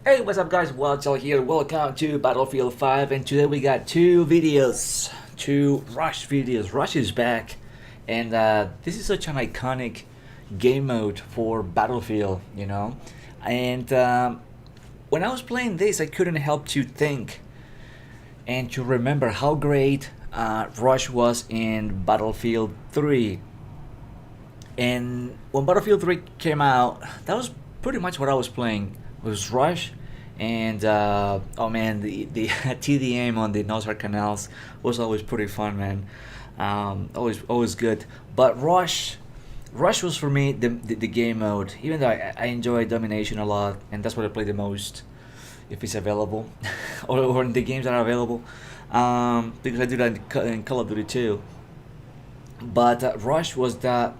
Hey, what's up guys? Watchel here. Welcome to Battlefield 5, and today we got two videos, two Rush videos. Rush is back, and this is such an iconic game mode for Battlefield, you know. And when I was playing this, I couldn't help to think and to remember how great Rush was in Battlefield 3. And when Battlefield 3 came out, that was pretty much what I was playing. It was Rush, and oh man, the TDM on the Nosar canals was always pretty fun, man. Always good. But Rush was for me the game mode. Even though I enjoy domination a lot, and that's what I play the most if it's available, or in the games that are available. Because I do that in Call of Duty too. But Rush was that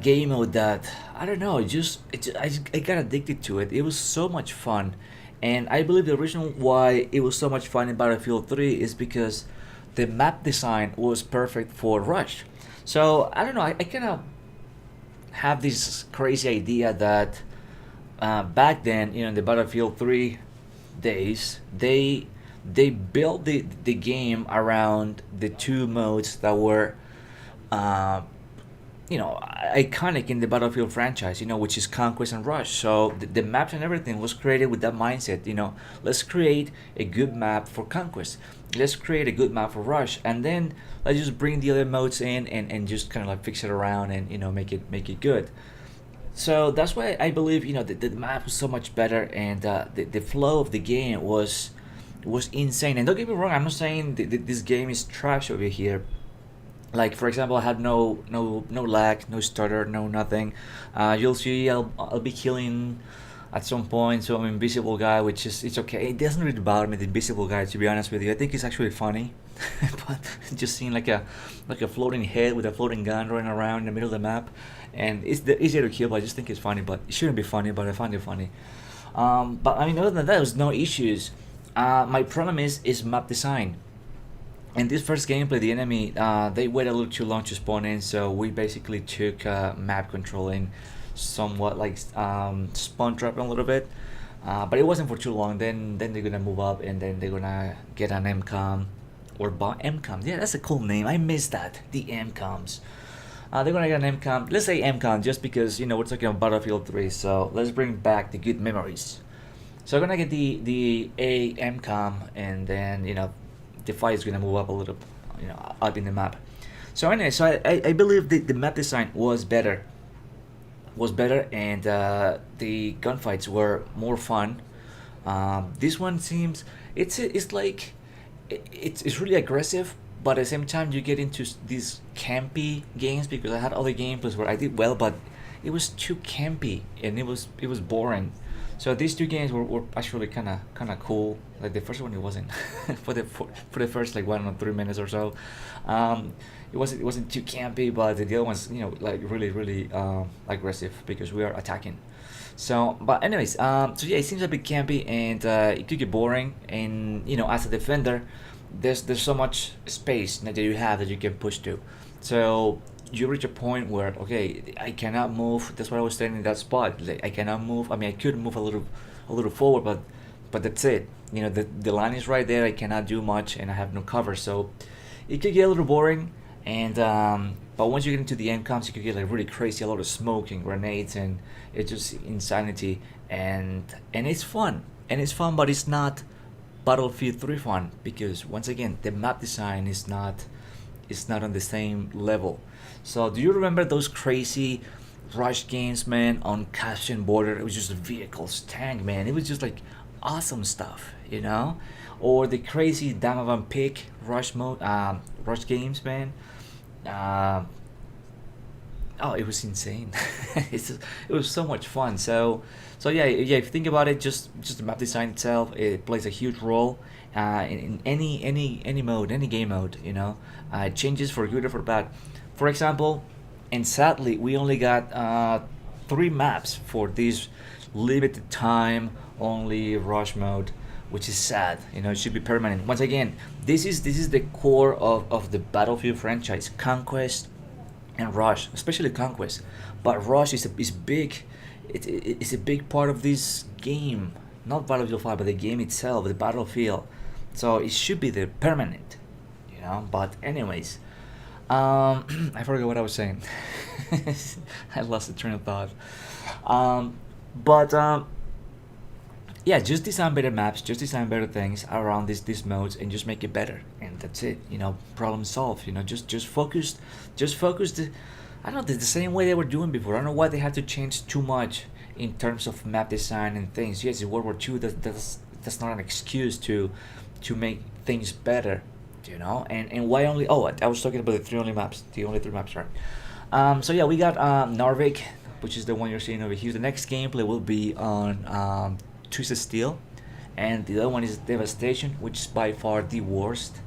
game mode that I don't know, I got addicted to it. It was so much fun, and I believe the reason why it was so much fun in Battlefield 3 is because the map design was perfect for Rush. So I don't know, I kind of have this crazy idea that back then, in the Battlefield 3 days, they built the game around the two modes that were uh, iconic in the Battlefield franchise, which is Conquest and Rush. So the maps and everything was created with that mindset. Let's create a good map for Conquest. Let's create a good map for Rush, and then let's just bring the other modes in and just kind of like fix it around and make it good. So that's why I believe the map was so much better, and the flow of the game was insane. And don't get me wrong, I'm not saying this game is trash over here. Like for example, I had no lag, no stutter, no nothing. You'll see I'll be killing at some point some invisible guy, which is it's okay. It doesn't really bother me, the invisible guy, to be honest with you. I think it's actually funny. But just seeing like a floating head with a floating gun running around in the middle of the map, and it's easier to kill. But I just think it's funny, but it shouldn't be funny. But I find it funny. But I mean, other than that, there's no issues. My problem is map design. In this first gameplay, the enemy they wait a little too long to spawn in, so we basically took map controlling somewhat like spawn trapping a little bit, but it wasn't for too long. Then they're gonna move up, and then they're gonna get an MCOM or MCOM. Yeah, that's a cool name. I miss that, the MCOMs. They're gonna get an MCOM. Let's say MCOM just because we're talking about Battlefield 3. So let's bring back the good memories. So I'm gonna get the A MCOM, and then the fight is gonna move up a little, up in the map. So anyway, so I believe the map design was better, and the gunfights were more fun. This one seems it's like it's really aggressive, but at the same time you get into these campy games, because I had other gameplays where I did well, but it was too campy and it was boring. So these two games were actually kind of cool. Like the first one, it wasn't for the first like 1 or 3 minutes or so. Um, it wasn't too campy, but the other ones like really aggressive because we are attacking. So, but anyways, so yeah, it seems a bit campy, and it could get boring. And as a defender, there's so much space that you have that you can push to. So you reach a point where, okay, I cannot move. That's why I was standing in that spot. Like, I cannot move. I mean, I could move a little forward, but that's it. The line is right there. I cannot do much, and I have no cover. So it could get a little boring. And but once you get into the end comps, you could get like really crazy, a lot of smoke and grenades, and it's just insanity. And it's fun, but it's not Battlefield 3 fun, because once again, the map design is not on the same level. So do you remember those crazy Rush games, man, on Caspian border? It was just vehicles, tank, man. It was just like awesome stuff. Or the crazy Damavan Pick Rush games, man. Uh, oh, it was insane. It was so much fun. So yeah, if you think about it, just the map design itself, it plays a huge role in any mode, any game mode. It changes for good or for bad. For example, and sadly, we only got 3 maps for this limited time only Rush mode, which is sad. It should be permanent. Once again, this is the core of the Battlefield franchise: Conquest and Rush, especially Conquest. But Rush is big. It's a big part of this game. not Battlefield 5, but the game itself, the battlefield. So it should be the permanent, you know. But anyways, I forgot what I was saying. I lost the train of thought. But yeah, just design better maps, just design better things around these modes, and just make it better, and that's it. You know, problem solved. You know, just focus the. I don't know, the same way they were doing before. I don't know why they had to change too much in terms of map design and things. Yes, in World War II, that's not an excuse to make things better. You know, and why only? Oh, I was talking about the only three maps, right? So yeah, we got Narvik, which is the one you're seeing over here. The next gameplay will be on Twisted Steel, and the other one is Devastation, which is by far the worst.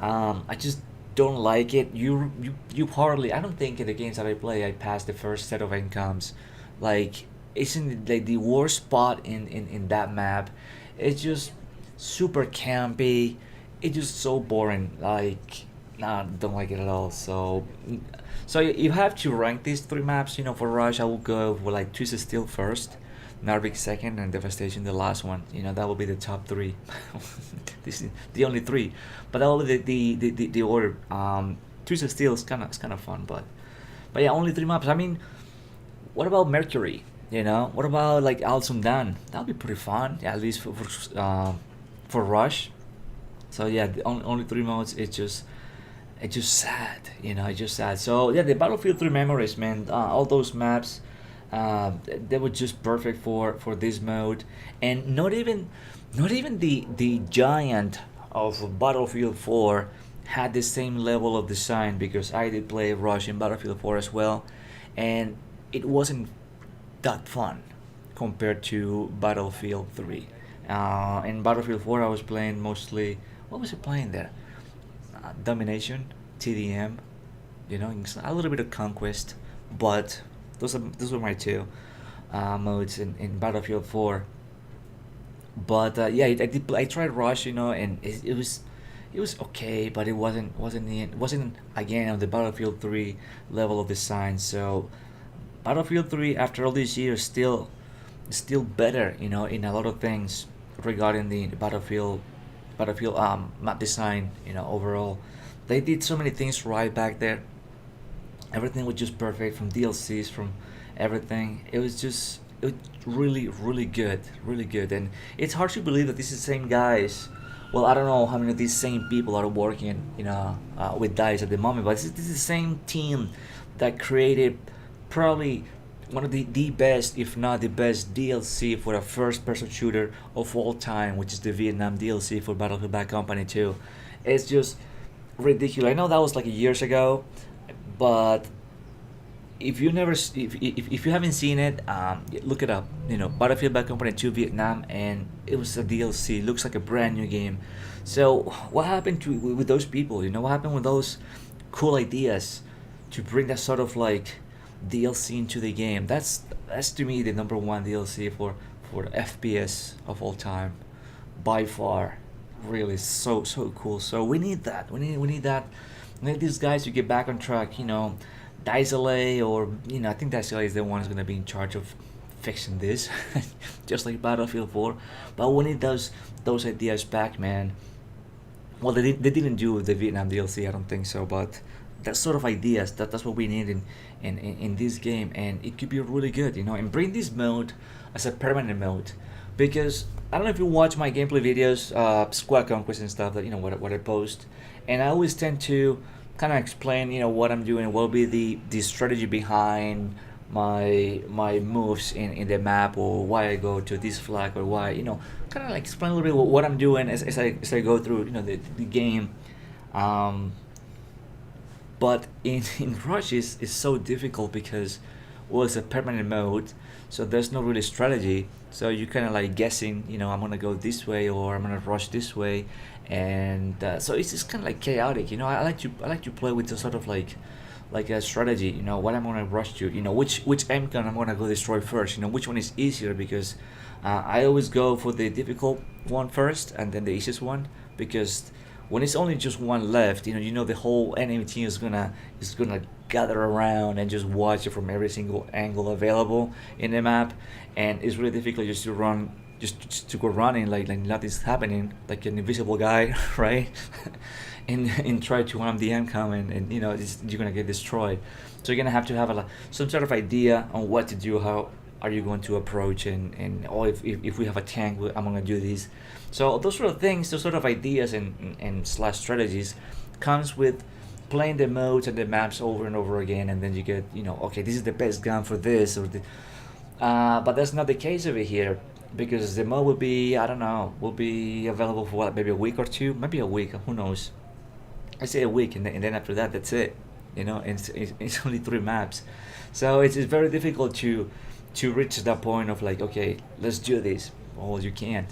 I just don't like it. You hardly. I don't think in the games that I play, I pass the first set of incomes. Like, isn't it like the worst spot in that map? It's just super campy. It's just so boring. Like, nah, don't like it at all. So you have to rank these three maps. You know, for Rush, I will go with like Twisted Steel first, Narvik second, and Devastation the last one. You know, that will be the top three. This is the only three, but that will be the order. Twisted Steel is kind of fun, but yeah, only three maps. I mean, what about Mercury? You know, what about like Al Sundan? That would be pretty fun. Yeah, at least for Rush. So yeah, the only three modes. It's just sad, you know. It's just sad. So yeah, the Battlefield 3 memories, man. All those maps, they were just perfect for this mode, and not even the giant of Battlefield 4 had the same level of design, because I did play Rush in Battlefield 4 as well, and it wasn't that fun compared to Battlefield 3. In Battlefield 4, I was playing mostly. What was I playing there? Domination, TDM, you know, a little bit of conquest, but those were my two modes in Battlefield 4. But yeah, I tried Rush, you know, and it was okay, but it wasn't again on the Battlefield 3 level of design. So Battlefield 3, after all these years, still better, you know, in a lot of things regarding the Battlefield map design. You know, overall, they did so many things right back there. Everything was just perfect, from DLCs, from everything. It was really good, really good. And it's hard to believe that this is the same guys. Well, I don't know how many of these same people are working, you know, with DICE at the moment, but this is the same team that created probably one of the best, if not the best, DLC for a first-person shooter of all time, which is the Vietnam DLC for Battlefield Bad Company 2. It's just ridiculous. I know that was like years ago, but if you haven't seen it, look it up. You know, Battlefield Bad Company 2 Vietnam, and it was a DLC. It looks like a brand new game. So what happened with those people? You know, what happened with those cool ideas to bring that sort of like DLC into the game? That's to me the number one DLC for FPS of all time, by far. Really, so cool. So we need that. We need that. We need these guys to get back on track. You know, Dizele, or you know, I think Dizele is the one who's gonna be in charge of fixing this, just like Battlefield 4. But we need those ideas back, man. Well, they didn't do the Vietnam DLC, I don't think so, but that sort of ideas, that's what we need in this game, and it could be really good, you know. And bring this mode as a permanent mode, because I don't know if you watch my gameplay videos, squad conquest and stuff, that you know what I post, and I always tend to kind of explain, you know, what I'm doing, what will be the strategy behind my moves in the map, or why I go to this flag, or why, you know, kind of like explain a little bit what I'm doing as I go through, you know, the game. But in Rush is so difficult, because well, it's a permanent mode, so there's no really strategy. So you're kind of like guessing, you know, I'm gonna go this way, or I'm gonna rush this way, and so it's just kind of like chaotic. You know, I like to play with a sort of like a strategy. You know, what I'm gonna rush to. You know, which M gun I'm gonna go destroy first. You know, which one is easier, because I always go for the difficult one first, and then the easiest one, because when it's only just one left, you know the whole enemy team is gonna gather around and just watch it from every single angle available in the map, and it's really difficult just to run, just to go running like nothing's happening, like an invisible guy, right? And try to harm the MCOM, and you're gonna get destroyed. So you're gonna have to have some sort of idea on what to do, how are you going to approach, and oh, if we have a tank, I'm gonna do this. So those sort of things, those sort of ideas and slash strategies comes with playing the modes and the maps over and over again, and then you get, okay, this is the best gun for this, but that's not the case over here, because the mode will be, I don't know, will be available for what, maybe a week or two, maybe a week, who knows. I say a week, and then after that, that's it. And it's only 3 maps, so it's very difficult to reach that point of like, okay, let's do this. Well, you can't,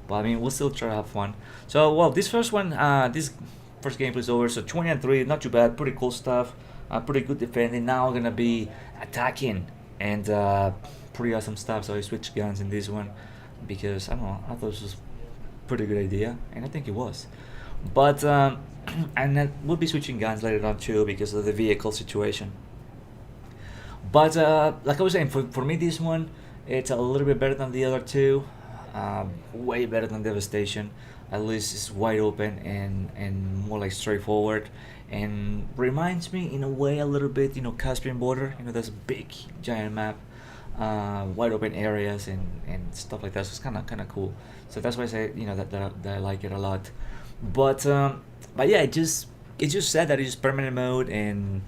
but I mean, we'll still try to have fun. So, well, this first gameplay is over. So 20-3, not too bad, pretty cool stuff, pretty good defending. Now I'm gonna be attacking, and pretty awesome stuff. So I switched guns in this one because I don't know, I thought it was a pretty good idea, and I think it was. But and then we'll be switching guns later on too because of the vehicle situation. But like I was saying, for me, this one, it's a little bit better than the other two. Way better than Devastation. At least it's wide open and more like straightforward, and reminds me in a way a little bit, Caspian Border. There's a big giant map, wide open areas and stuff like that. So it's kind of cool. So that's why I say, that I like it a lot. But yeah, it just said that it's permanent mode, and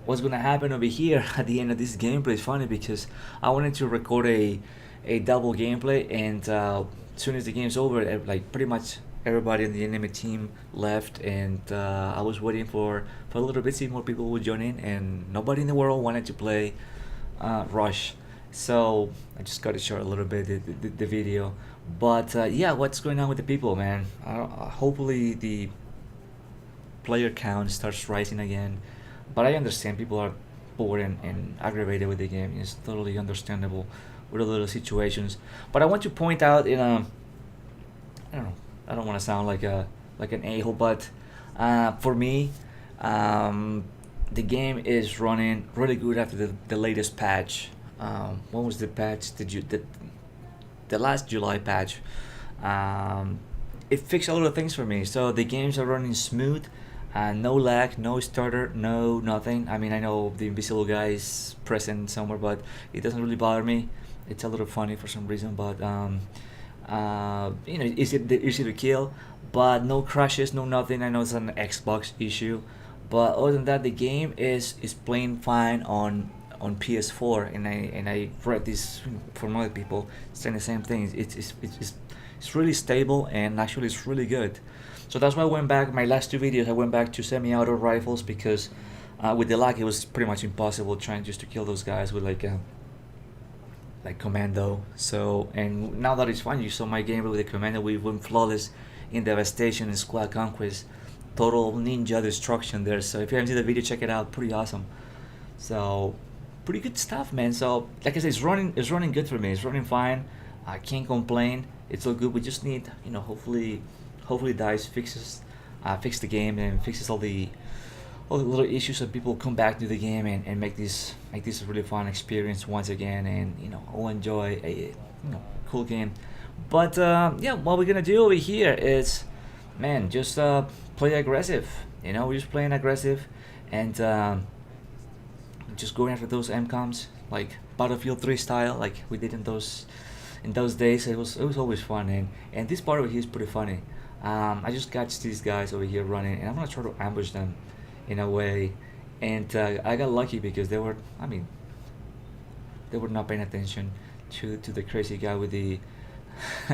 what's gonna happen over here at the end of this gameplay is funny because I wanted to record a double gameplay, and as soon as the game's over, like pretty much everybody in the enemy team left, and I was waiting for a little bit, see more people would join in, and nobody in the world wanted to play Rush. So I just got to short a little bit the video. But yeah, what's going on with the people, man? Hopefully the player count starts rising again. But I understand people are bored and aggravated with the game. It's totally understandable with a little situations. But I want to point out I don't know. I don't want to sound like an a-hole, but for me, the game is running really good after the latest patch. When was the patch? The last July patch. It fixed a lot of things for me. So the games are running smooth. No lag, no stutter, no nothing. I mean, I know the invisible guy is present somewhere, but it doesn't really bother me. It's a little funny for some reason, but easy to kill, but no crashes, no nothing. I know it's an Xbox issue, but other than that, the game is playing fine on PS4, and I read this from other people saying the same thing. It's really stable, and actually it's really good. So that's why I went back. My last 2 videos, I went back to semi-auto rifles because with the lag, it was pretty much impossible trying just to kill those guys with like commando. So, and now that it's fine, you saw my gameplay with the commando. We went flawless in Devastation and Squad Conquest, total ninja destruction there. So if you haven't seen the video, check it out. Pretty awesome. So pretty good stuff, man. So like I said, it's running good for me. It's running fine. I can't complain. It's all good. We just need, hopefully DICE fix the game and fixes all the little issues, so people come back to the game and make this a really fun experience once again, and all enjoy a cool game. But yeah, what we're gonna do over here is, man, just play aggressive. We're just playing aggressive, and just going after those MCOMs like Battlefield 3 style, like we did in those days. It was always fun, and this part over here is pretty funny. I just catch these guys over here running, and I'm gonna try to ambush them in a way, and I got lucky because they were not paying attention to the crazy guy with the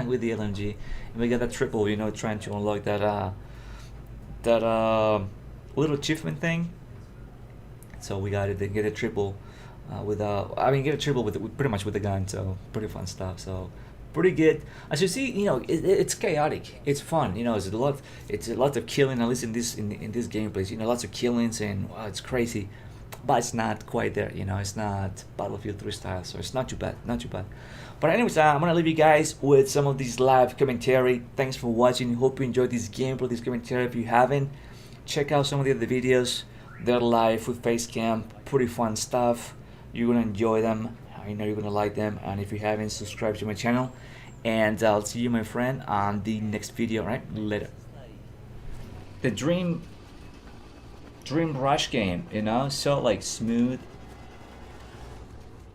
with the LMG, and we got that triple, trying to unlock that little achievement thing. So we got it. They get a triple get a triple with pretty much with the gun. So pretty fun stuff. So pretty good. As you see, it's chaotic. It's fun. It's a lot of killing. At least in this gameplay, lots of killings, and wow, it's crazy. but it's not quite there. You know, it's not Battlefield 3 style, so it's not too bad, not too bad. But anyways, I'm gonna leave you guys with some of these live commentary. Thanks for watching. Hope you enjoyed this gameplay, this commentary. If you haven't, check out some of the other videos. They're live with Facecam, pretty fun stuff. You're gonna enjoy them. I know you're gonna like them. And if you haven't, subscribe to my channel. And I'll see you, my friend, on the next video. Right, later. The Dream Rush game, you know, so like smooth.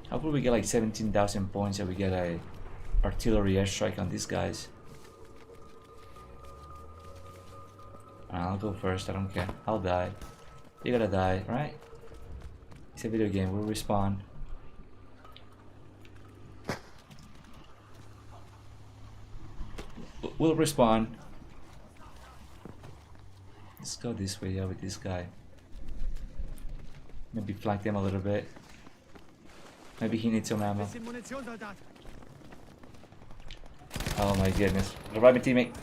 How could we get like 17,000 points if we get a artillery airstrike on these guys? I'll go first, I don't care. I'll die. You gotta die, right? It's a video game, we'll respawn. We'll respawn. Let's go this way, yeah, with this guy. Maybe flank them a little bit. Maybe he needs some ammo. Oh my goodness. Revive me, teammate.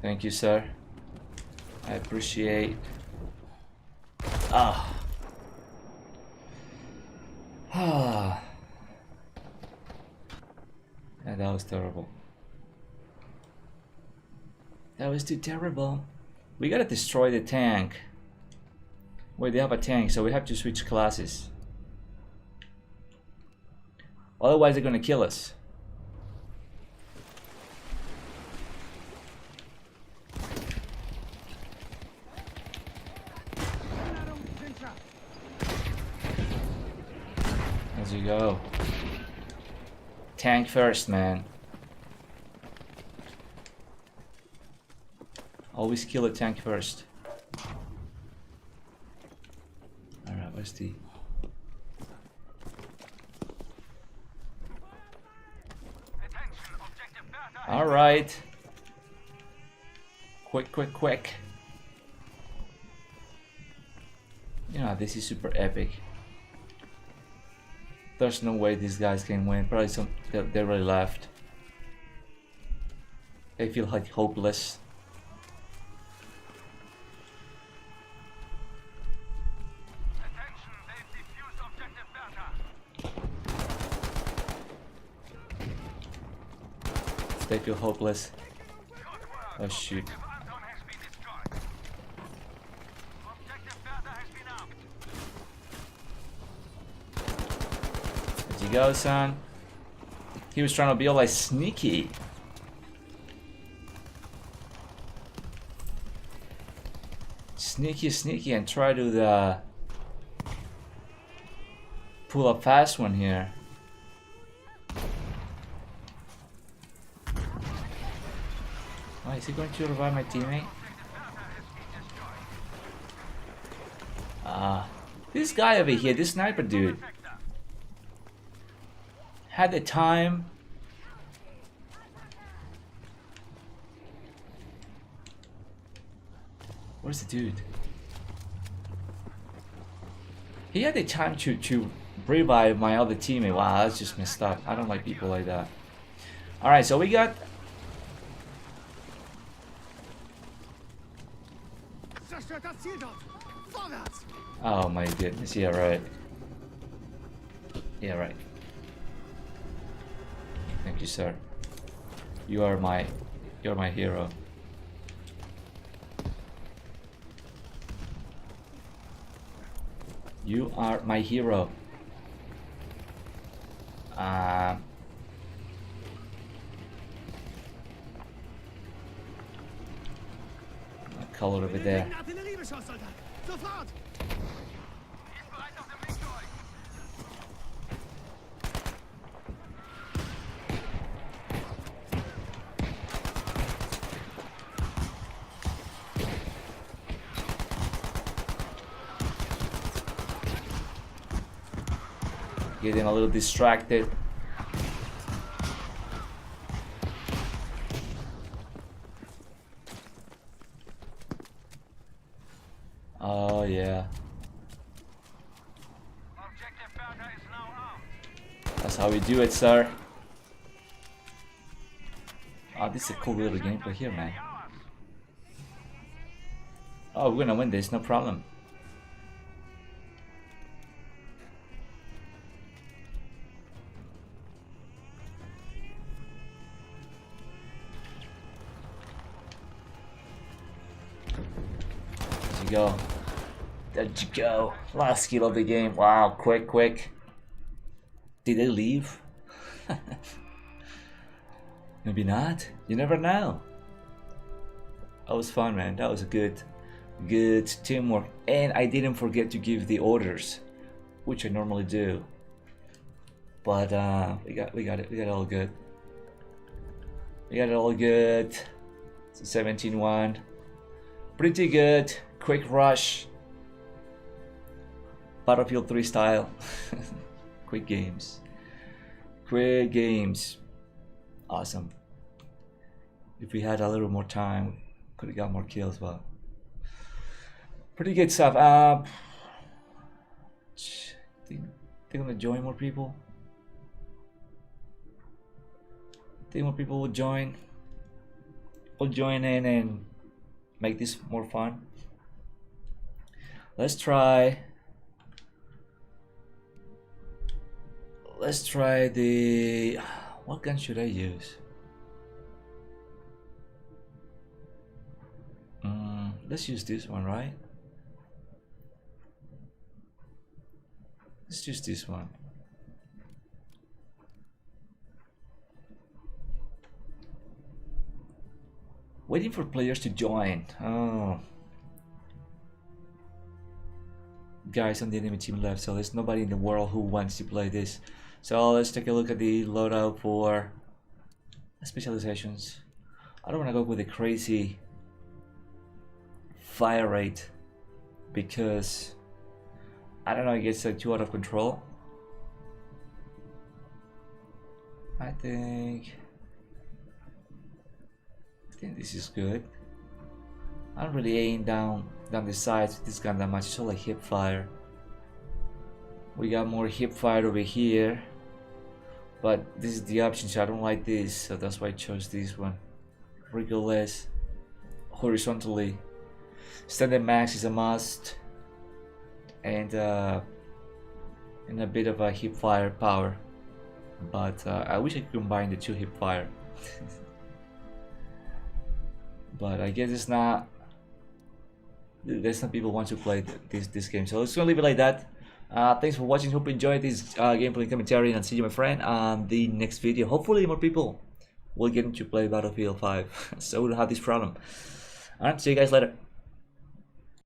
Thank you, sir. I appreciate. Ah. Ah. Yeah, that was terrible. That was too terrible. We gotta destroy the tank. Wait, they have a tank, so we have to switch classes. Otherwise, they're gonna kill us. As you go. Tank first, man. Always kill a tank first. Alright, where's the... Alright. Quick, quick, quick. You know, this is super epic. There's no way these guys can win. Probably they already left. They feel like hopeless. They feel hopeless. Oh shoot. There you go, son. He was trying to be all like sneaky. Sneaky and try to pull a fast one here. Oh, is he going to revive my teammate? This guy over here, this sniper dude, had the time. Where's the dude? He had the time to revive my other teammate. Wow, that's just messed up. I don't like people like that. Alright, so we got... Oh my goodness, yeah right. Yeah right. Thank you, sir. You're my hero. You are my hero. Color over there. Getting a little distracted. Oh yeah. That's how we do it, sir. Oh, this is a cool little gameplay here, man. Oh, we're gonna win this, no problem. There you go. There you go. Last kill of the game. Wow, quick, quick. Did they leave? Maybe not. You never know. That was fun, man. That was a good teamwork. And I didn't forget to give the orders, which I normally do. But we got it. We got it all good. We got it all good. It's a 17-1. Pretty good. Quick rush. Battlefield 3 style. Quick games. Quick games. Awesome. If we had a little more time, could have got more kills, but pretty good stuff. Think I'm gonna join more people. Think more people will join. Will join in and make this more fun. Let's try the, what gun should I use? Let's use this one, right? Let's use this one. Waiting for players to join. Oh. Guys on the enemy team left, so there's nobody in the world who wants to play this. So let's take a look at the loadout for specializations. I don't want to go with a crazy fire rate because I don't know, it gets like too out of control. I think this is good. I don't really aim down the sides with this gun that much. It's all like hip fire. We got more hip fire over here, but this is the option, so I don't like this, so that's why I chose this one. Ribeyrolles horizontally. Standard max is a must, and a bit of a hip fire power, but I wish I could combine the two hip fire. But I guess it's not. There's some people want to play this game, so let's gonna leave it like that. Thanks for watching. Hope you enjoyed this gameplay commentary, and I'll see you, my friend, on the next video. Hopefully, more people will get into play Battlefield 5, so we don't have this problem. Alright, see you guys later.